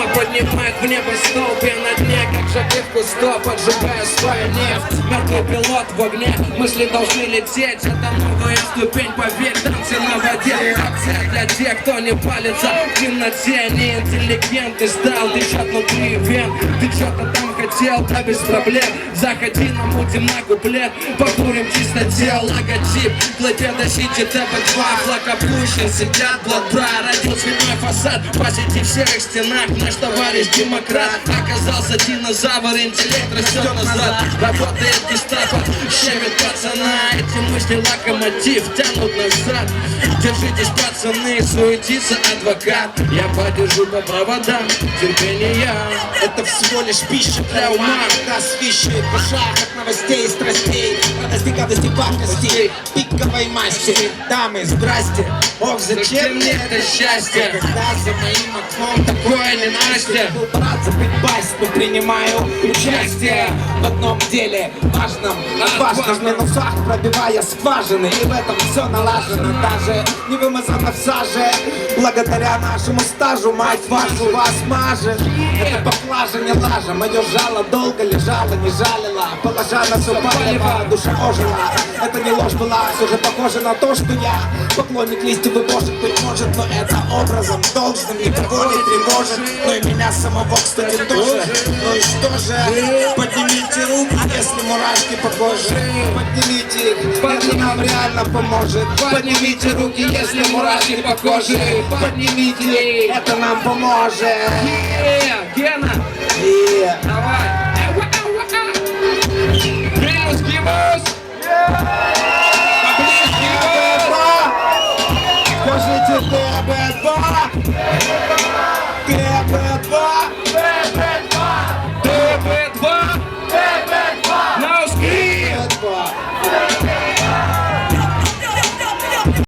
окно поднимает в небо столб. Я на дне, как жаки в кусто, поджигая свою нефть. Мертвый пилот в огне, мысли должны лететь. Это новая ступень, поверь, танцы на воде. Акция для тех, кто не палится в темноте. Не интеллигент, ты стал дышать внутри вен. Ты что-то там хотел, да без проблем. Заходи, намутим на куплет, покурим в чистоте. Логотип, Клопедо-Сити, ТП2, флаг опущен. Сидят, Бладбра, родил свиной фасад. Посети в серых стенах, наш товарищ демократ. Оказался динозавр, интеллект растет назад. Работает гестапо, щемит пацана. Эти мысли локомотив тянут назад. Держитесь, пацаны, суетится адвокат. Я подержу по проводам терпения. Это всего лишь пища для ума, нас вещает в ушах от новостей и страстей. Радости, гадости, пакости, пиковой масти. Дамы, здрасте, ох, зачем мне это счастье? Когда за моим окном такое ненастье. Был брат забыть баст, но принимаю участие в одном деле важном, отважном. В минусах пробивая скважины, и в этом все налажено. Даже не вымазано в саже, благодаря нашему стажу. Мать вашу вас мажет. Это поклажа, не лажа. Мое жало долго лежало, не жалило. Положа на все палево, душа ожила. Это не ложь была, все же похоже на то, что я поклонник листьев и божек, быть может. Но это образом должным никого не тревожит. Но и меня самого, кстати, тоже. Ну и что же? Поднимите руки, если мурашки по коже. Поднимите их, это нам реально поможет. Поднимите руки, если мурашки по коже. Поднимите, это нам поможет. Гена, Yeah. давай. Гимус, Гимус.